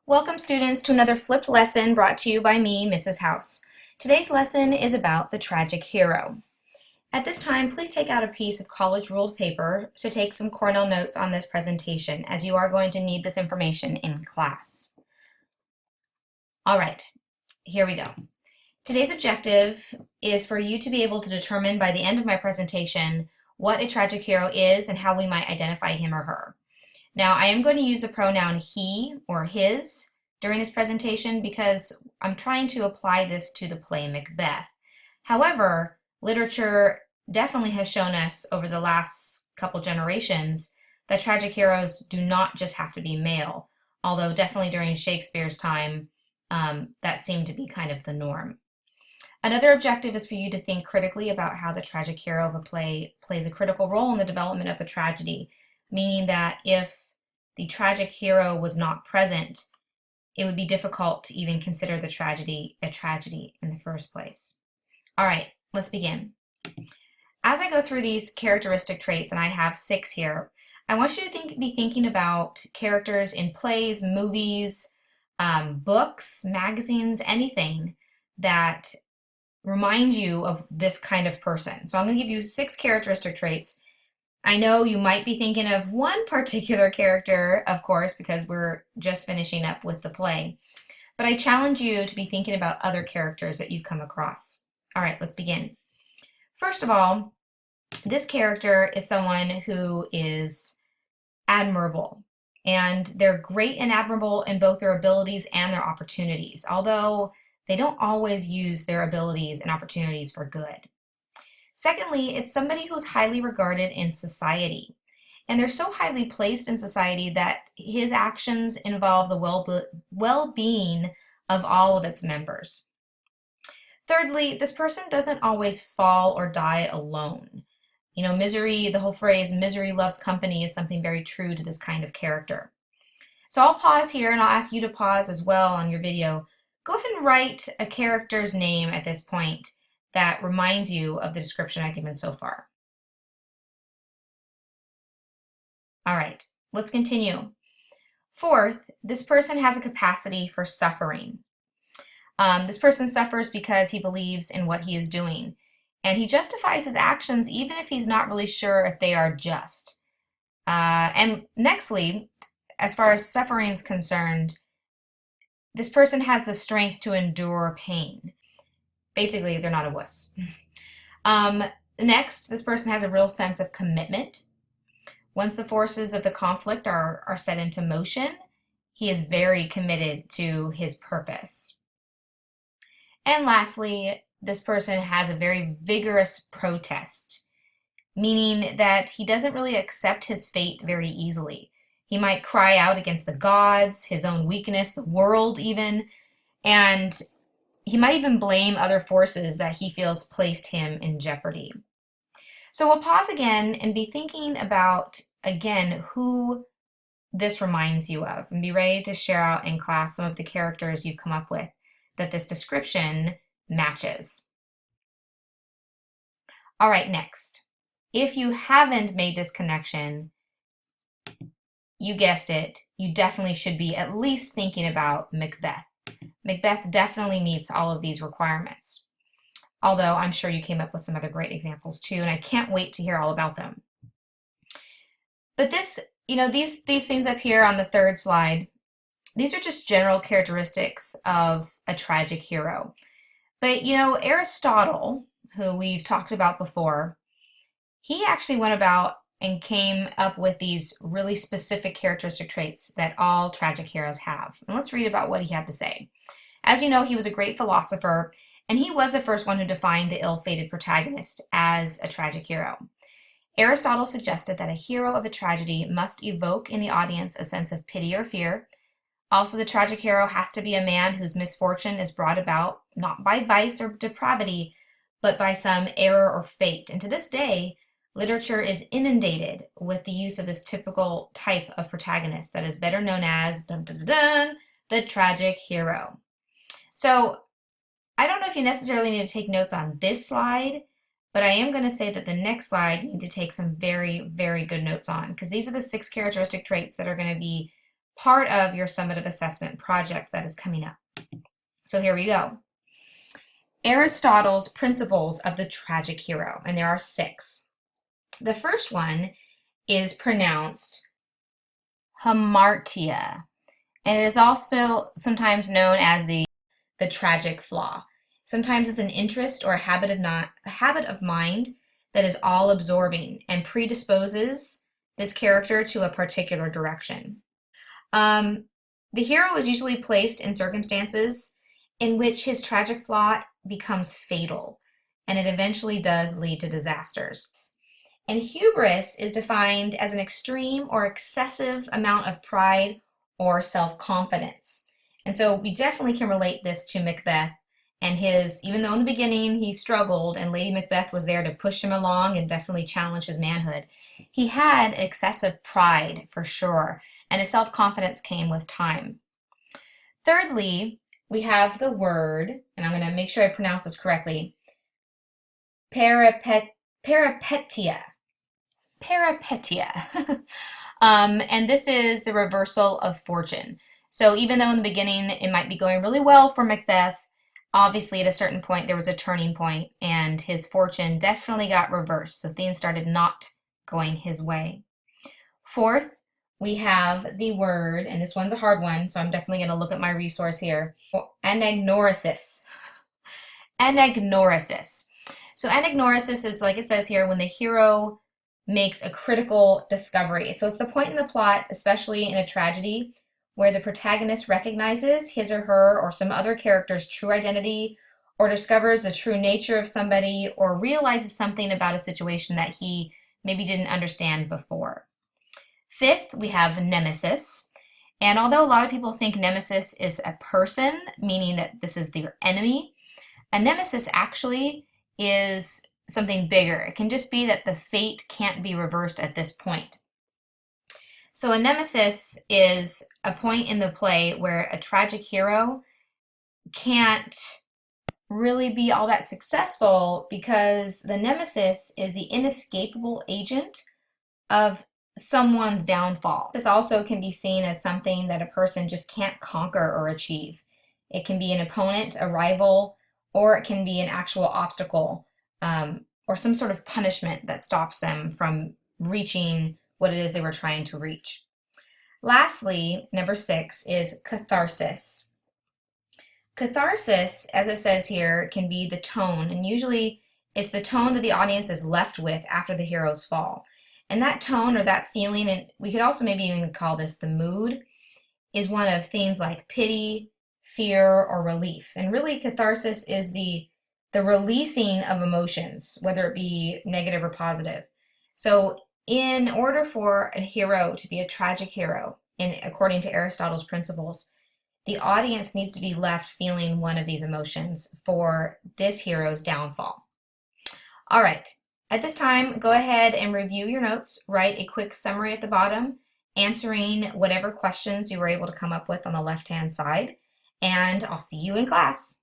Welcome students to another flipped lesson brought to you by me, Mrs. House. Today's lesson is about the tragic hero. At this time, please take out a piece of college ruled paper to take some Cornell notes on this presentation, as you are going to need this information in class. All right, here we go. Today's objective is for you to be able to determine by the end of my presentation what a tragic hero is and how we might identify him or her. Now, I am going to use the pronoun he or his during this presentation because I'm trying to apply this to the play Macbeth. However, literature definitely has shown us over the last couple generations that tragic heroes do not just have to be male, although definitely during Shakespeare's time, that seemed to be kind of the norm. Another objective is for you to think critically about how the tragic hero of a play plays a critical role in the development of the tragedy, meaning that if the tragic hero was not present, it would be difficult to even consider the tragedy a tragedy in the first place. All right, let's begin. As I go through these characteristic traits, and I have 6 here, I want you to be thinking about characters in plays, movies, books, magazines, anything that remind you of this kind of person. So I'm going to give you 6 characteristic traits. I know you might be thinking of one particular character, of course, because we're just finishing up with the play. But I challenge you to be thinking about other characters that you've come across. All right, let's begin. First of all, this character is someone who is admirable. And they're great and admirable in both their abilities and their opportunities, although they don't always use their abilities and opportunities for good. Secondly, it's somebody who's highly regarded in society. And they're so highly placed in society that his actions involve the well-being of all of its members. Thirdly, this person doesn't always fall or die alone. You know, misery, the whole phrase, misery loves company, is something very true to this kind of character. So I'll pause here and I'll ask you to pause as well on your video. Go ahead and write a character's name at this point that reminds you of the description I've given so far. All right, let's continue. Fourth, this person has a capacity for suffering. This person suffers because he believes in what he is doing, and he justifies his actions even if he's not really sure if they are just. And nextly, as far as suffering is concerned, this person has the strength to endure pain. Basically, they're not a wuss. Next, this person has a real sense of commitment. Once the forces of the conflict are set into motion, he is very committed to his purpose. And lastly, this person has a very vigorous protest, meaning that he doesn't really accept his fate very easily. He might cry out against the gods, his own weakness, the world even, and he might even blame other forces that he feels placed him in jeopardy. So we'll pause again and be thinking about, again, who this reminds you of, and be ready to share out in class some of the characters you've come up with that this description matches. All right, next. If you haven't made this connection, you guessed it, you definitely should be at least thinking about Macbeth. Macbeth definitely meets all of these requirements, although I'm sure you came up with some other great examples too, and I can't wait to hear all about them. But this, these things up here on the third slide, these are just general characteristics of a tragic hero. But Aristotle, who we've talked about before, he actually went about and came up with these really specific characteristic traits that all tragic heroes have. And let's read about what he had to say. As you know, he was a great philosopher, and he was the first one who defined the ill-fated protagonist as a tragic hero. Aristotle suggested that a hero of a tragedy must evoke in the audience a sense of pity or fear. Also, the tragic hero has to be a man whose misfortune is brought about not by vice or depravity, but by some error or fate. And to this day, literature is inundated with the use of this typical type of protagonist that is better known as dun, dun, dun, dun, the tragic hero. So I don't know if you necessarily need to take notes on this slide, but I am going to say that the next slide you need to take some very, very good notes on, because these are the 6 characteristic traits that are going to be part of your summative assessment project that is coming up. So here we go. Aristotle's principles of the tragic hero, and there are 6. The first one is pronounced hamartia, and it is also sometimes known as the tragic flaw. Sometimes it's an interest or a habit of mind that is all absorbing and predisposes this character to a particular direction. The hero is usually placed in circumstances in which his tragic flaw becomes fatal, and it eventually does lead to disasters. And hubris is defined as an extreme or excessive amount of pride or self-confidence. And so we definitely can relate this to Macbeth and his, even though in the beginning he struggled and Lady Macbeth was there to push him along and definitely challenge his manhood, he had excessive pride for sure, and his self-confidence came with time. Thirdly, we have the word, and I'm going to make sure I pronounce this correctly, peripetia. Peripetia. And this is the reversal of fortune. So even though in the beginning it might be going really well for Macbeth, obviously at a certain point there was a turning point and his fortune definitely got reversed. So things started not going his way. Fourth, we have the word, and this one's a hard one, so I'm definitely going to look at my resource here. Anagnorisis. Anagnorisis. So anagnorisis is, like it says here, when the hero makes a critical discovery. So it's the point in the plot, especially in a tragedy, where the protagonist recognizes his or her or some other character's true identity, or discovers the true nature of somebody, or realizes something about a situation that he maybe didn't understand before. Fifth, we have nemesis. And although a lot of people think nemesis is a person, meaning that this is their enemy, a nemesis actually is something bigger. It can just be that the fate can't be reversed at this point. So a nemesis is a point in the play where a tragic hero can't really be all that successful because the nemesis is the inescapable agent of someone's downfall. This also can be seen as something that a person just can't conquer or achieve. It can be an opponent, a rival, or it can be an actual obstacle or some sort of punishment that stops them from reaching what it is they were trying to reach. Lastly, number 6 is catharsis. Catharsis, as it says here, can be the tone, and usually it's the tone that the audience is left with after the hero's fall. And that tone or that feeling, and we could also maybe even call this the mood, is one of things like pity, fear, or relief. And really catharsis is the releasing of emotions, whether it be negative or positive. So in order for a hero to be a tragic hero, and according to Aristotle's principles, the audience needs to be left feeling one of these emotions for this hero's downfall. All right, at this time, go ahead and review your notes, write a quick summary at the bottom, answering whatever questions you were able to come up with on the left-hand side, and I'll see you in class.